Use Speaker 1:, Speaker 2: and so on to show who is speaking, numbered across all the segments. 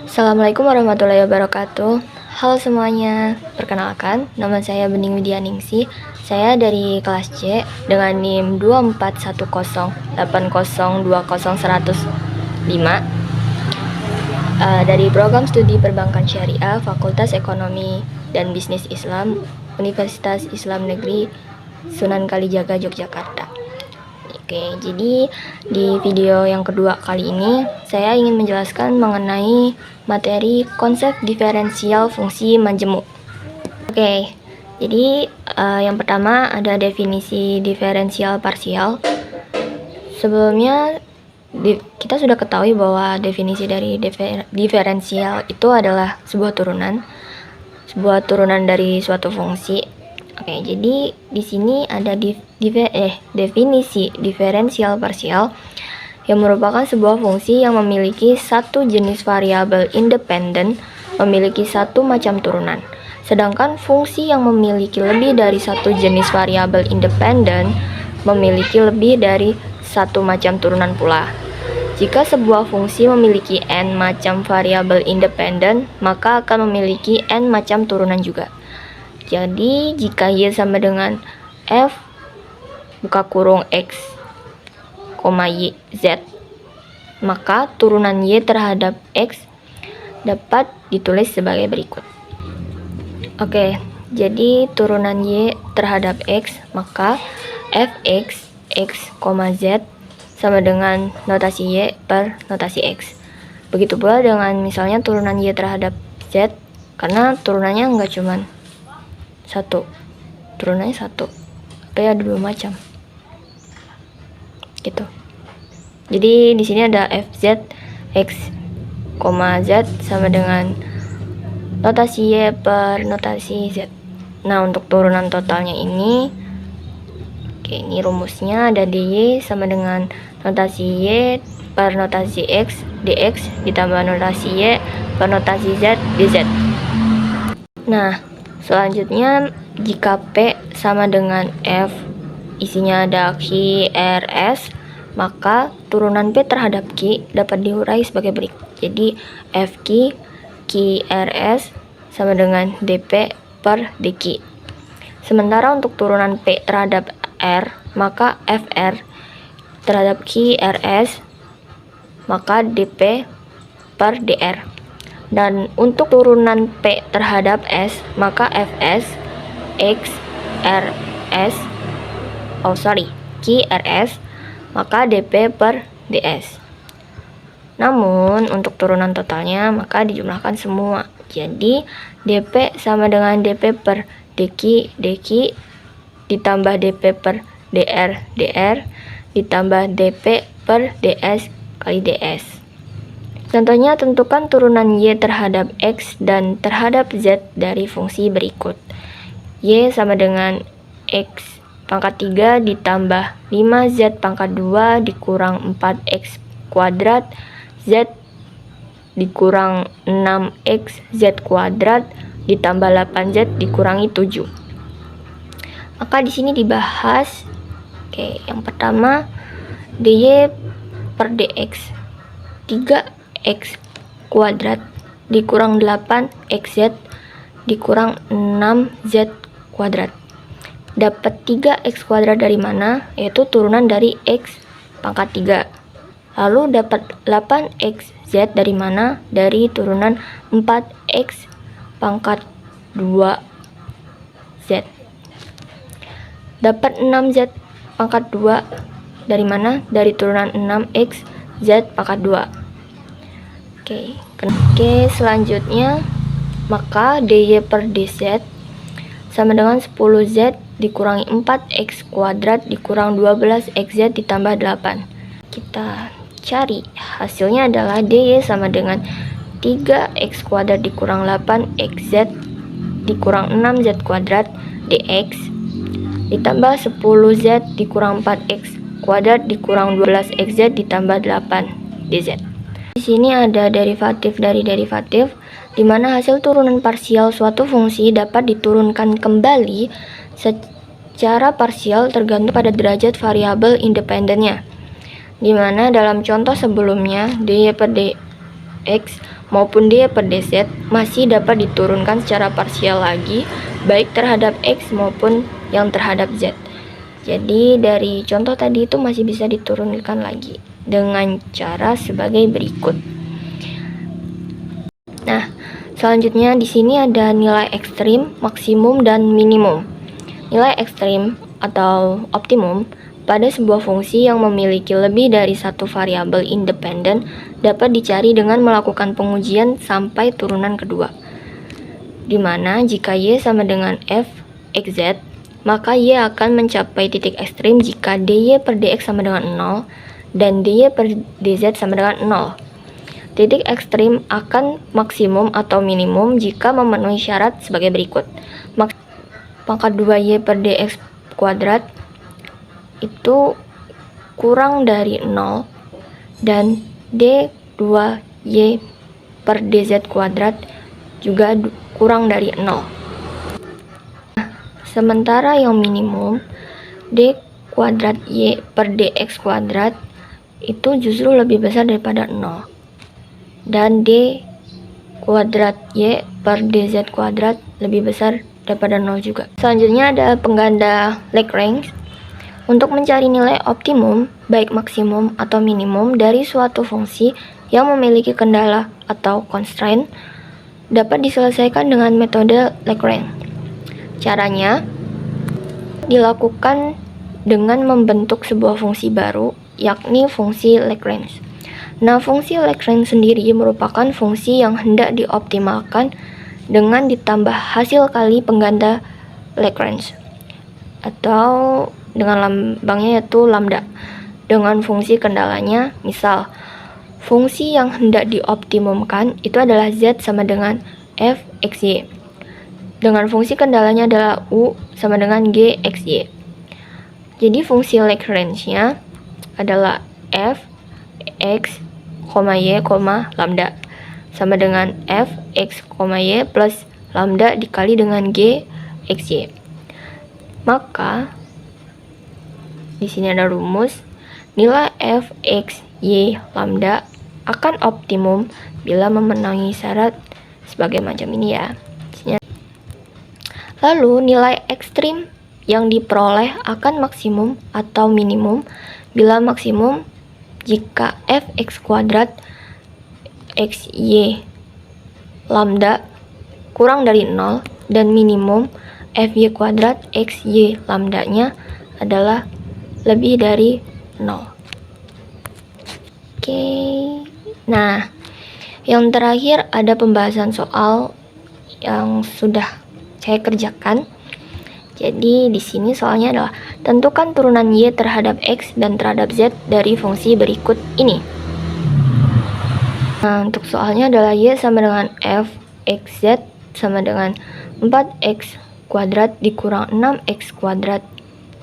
Speaker 1: Assalamualaikum warahmatullahi wabarakatuh. Halo semuanya, perkenalkan, nama saya Bening Widianingsih. Saya dari kelas C dengan NIM 24108020105 dari program studi perbankan syariah Fakultas Ekonomi dan Bisnis Islam Universitas Islam Negeri Sunan Kalijaga, Yogyakarta. Oke, jadi di video yang kedua kali ini saya ingin menjelaskan mengenai materi konsep diferensial fungsi majemuk. Oke, jadi yang pertama ada definisi diferensial parsial. Sebelumnya kita sudah ketahui bahwa definisi dari diferensial itu adalah sebuah turunan dari suatu fungsi. Oke, jadi di sini ada definisi diferensial parsial yang merupakan sebuah fungsi yang memiliki satu jenis variabel independen memiliki satu macam turunan. Sedangkan fungsi yang memiliki lebih dari satu jenis variabel independen memiliki lebih dari satu macam turunan pula. Jika sebuah fungsi memiliki n macam variabel independen, maka akan memiliki n macam turunan juga. Jadi, jika y sama dengan f buka kurung x, y, z, maka turunan y terhadap x dapat ditulis sebagai berikut. Oke, jadi turunan y terhadap x, maka fx, x, z sama dengan notasi y per notasi x. Begitu pula dengan misalnya turunan y terhadap z, karena turunannya nggak cuman satu, turunannya satu, tapi ada dua macam gitu. Jadi di sini ada fz x, z sama dengan notasi y per notasi z. Nah, untuk turunan totalnya ini, oke, ini rumusnya ada dy sama dengan notasi y per notasi x dx ditambah notasi y per notasi z dz. Nah, selanjutnya, jika P sama dengan F, isinya ada Q, R, S, maka turunan P terhadap Q dapat diurai sebagai berikut. Jadi, FQ, Q, R, S sama dengan DP per DQ. Sementara untuk turunan P terhadap R, maka FR terhadap Q, R, S, maka DP per DR. Dan untuk turunan P terhadap S, maka Fs, X, RS, QRS, maka DP per DS. Namun, untuk turunan totalnya, maka dijumlahkan semua. Jadi, DP sama dengan DP per DQ, ditambah DP per DR, ditambah DP per DS kali DS. Contohnya, tentukan turunan y terhadap x dan terhadap z dari fungsi berikut. Y sama dengan x pangkat 3 ditambah 5z pangkat 2 dikurang 4x kuadrat, z dikurang 6x z kuadrat ditambah 8z dikurangi 7. Maka di sini dibahas, oke, yang pertama dy per dx 3x kuadrat dikurang 8xz dikurang 6z kuadrat. Dapat 3x kuadrat dari mana? Yaitu turunan dari x pangkat 3. Lalu dapat 8xz dari mana? Dari turunan 4x pangkat 2z. Dapat 6z pangkat 2 dari mana? Dari turunan 6x z pangkat 2. Oke, selanjutnya, maka dy per dz sama dengan 10z dikurangi 4x kuadrat dikurang 12xz ditambah 8. Kita cari, hasilnya adalah dy sama dengan 3x kuadrat dikurang 8xz dikurang 6z kuadrat dx ditambah 10z dikurang 4x kuadrat dikurang 12xz ditambah 8 dz. Di sini ada derivatif dari derivatif, di mana hasil turunan parsial suatu fungsi dapat diturunkan kembali secara parsial tergantung pada derajat variabel independennya. Di mana dalam contoh sebelumnya dy per dx maupun dy per dz masih dapat diturunkan secara parsial lagi, baik terhadap x maupun yang terhadap z. Jadi dari contoh tadi itu masih bisa diturunkan lagi dengan cara sebagai berikut. Nah, selanjutnya di sini ada nilai ekstrim, maksimum, dan minimum. Nilai ekstrim atau optimum pada sebuah fungsi yang memiliki lebih dari satu variabel independen dapat dicari dengan melakukan pengujian sampai turunan kedua. Di mana jika y sama dengan f x z, maka y akan mencapai titik ekstrim jika dy per dx sama dengan 0 dan dy per dz sama dengan 0. Titik ekstrim akan maksimum atau minimum jika memenuhi syarat sebagai berikut. Pangkat 2y per dx kuadrat itu kurang dari 0 dan d2y per dz kuadrat juga kurang dari 0. Sementara yang minimum, d kuadrat y per dx kuadrat itu justru lebih besar daripada 0. Dan d kuadrat y per dz kuadrat lebih besar daripada 0 juga. Selanjutnya ada pengganda Lagrange. Untuk mencari nilai optimum, baik maksimum atau minimum dari suatu fungsi yang memiliki kendala atau constraint, dapat diselesaikan dengan metode Lagrange. Caranya dilakukan dengan membentuk sebuah fungsi baru, yakni fungsi Lagrange. Nah, fungsi Lagrange sendiri merupakan fungsi yang hendak dioptimalkan dengan ditambah hasil kali pengganda Lagrange, atau dengan lambangnya yaitu lambda, dengan fungsi kendalanya. Misal, fungsi yang hendak dioptimumkan itu adalah z sama dengan f x y, dengan fungsi kendalanya adalah u sama dengan g x y. Jadi fungsi Lagrange-nya adalah f x, y, lambda sama dengan f x, y plus lambda dikali dengan g x y. Maka di sini ada rumus, nilai f x y lambda akan optimum bila memenuhi syarat sebagai macam ini ya. Lalu nilai ekstrim yang diperoleh akan maksimum atau minimum bila maksimum jika f x kuadrat x y lambda kurang dari 0 dan minimum f y kuadrat x y lambdanya adalah lebih dari 0. Oke. Nah, yang terakhir ada pembahasan soal yang sudah saya kerjakan. Jadi di sini soalnya adalah tentukan turunan y terhadap x dan terhadap z dari fungsi berikut ini. Nah, untuk soalnya adalah y sama dengan f x z sama dengan 4x kuadrat dikurang 6x kuadrat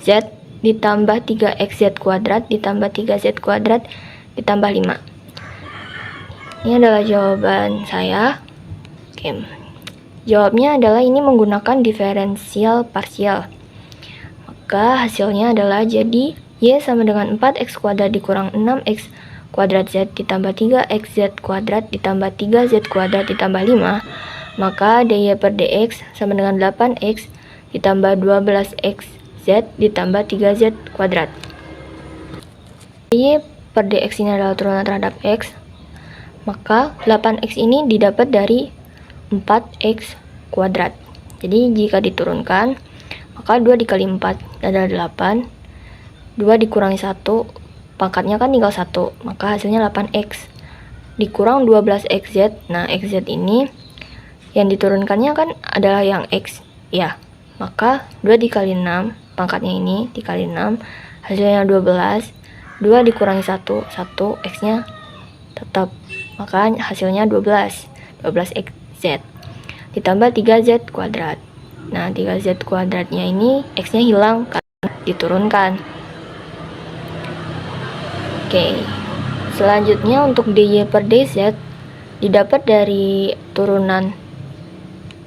Speaker 1: z ditambah 3xz kuadrat ditambah 3z kuadrat ditambah 5. Ini adalah jawaban saya. Oke. Jawabnya adalah ini menggunakan diferensial parsial. Maka hasilnya adalah jadi y sama dengan 4x kuadrat dikurang 6x kuadrat z ditambah 3xz kuadrat ditambah 3z kuadrat ditambah 5. Maka dy per dx sama dengan 8x ditambah 12xz ditambah 3z kuadrat. Y per dx ini adalah turunan terhadap x. Maka 8x ini didapat dari 4x kuadrat. Jadi jika diturunkan, maka 2 dikali 4 adalah 8. 2 dikurangi 1, pangkatnya kan tinggal 1, maka hasilnya 8x. Dikurang 12xz. Nah, xz ini yang diturunkannya kan adalah yang x. Ya, maka 2 dikali 6, pangkatnya ini dikali 6, hasilnya 12. 2 dikurangi 1, 1, x-nya tetap. Maka hasilnya 12. 12xz. Ditambah 3z kuadrat. Nah, 3z kuadratnya ini x-nya hilang karena diturunkan. Oke. Selanjutnya untuk dy per dz didapat dari turunan.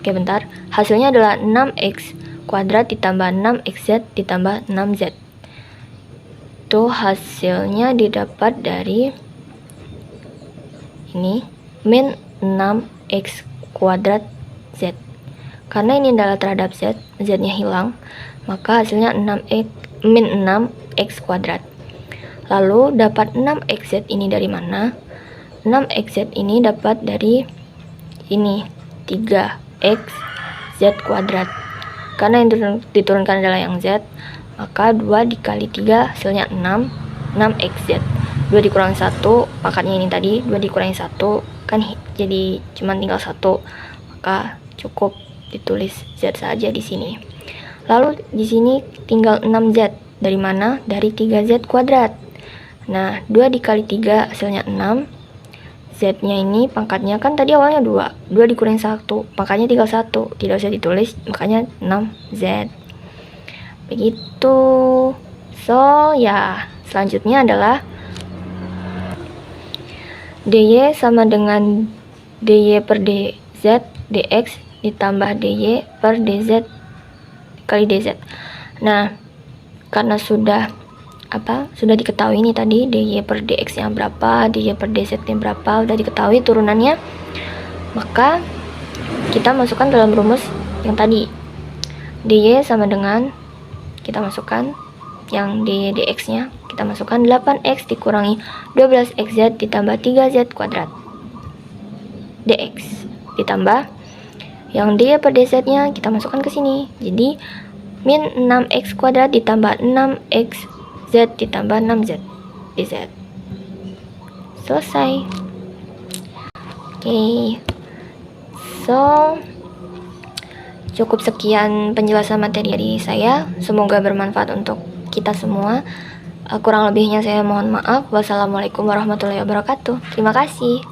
Speaker 1: Oke, bentar. Hasilnya adalah 6x kuadrat ditambah 6xz ditambah 6z. Itu hasilnya didapat dari ini min 0 6x kuadrat Z. Karena ini adalah terhadap Z, Z-nya hilang, maka hasilnya 6x kuadrat. Lalu dapat 6xz ini dari mana? 6xz ini dapat dari ini, 3xz kuadrat. Karena yang diturunkan adalah yang Z, maka 2 dikali 3 hasilnya 6xz. 2 dikurangi 1, pangkatnya ini tadi, 2 dikurangi 1, kan jadi cuma tinggal 1, maka cukup ditulis Z saja di sini. Lalu di sini tinggal 6z, dari mana? Dari 3z kuadrat. Nah, 2 dikali 3 hasilnya 6. Z-nya ini pangkatnya kan tadi awalnya 2. 2 dikurangi 1, pangkatnya tinggal 1. Tidak usah ditulis, makanya 6Z. Begitu. So, ya, selanjutnya adalah dy sama dengan dy per dz dx ditambah dy per dz kali dz. Nah, karena sudah diketahui ini tadi dy per dx nya berapa, dy per dz nya berapa, udah diketahui turunannya, maka kita masukkan dalam rumus yang tadi. Dy sama dengan, kita masukkan yang dy dx nya, kita masukkan 8x dikurangi 12xz ditambah 3z kuadrat dx, ditambah yang dy per dz nya kita masukkan ke sini, jadi min 6x kuadrat ditambah 6x Z ditambah 6Z dz. Selesai. Oke. So, cukup sekian penjelasan materi dari saya. Semoga bermanfaat untuk kita semua. Kurang lebihnya saya mohon maaf. Wassalamualaikum warahmatullahi wabarakatuh. Terima kasih.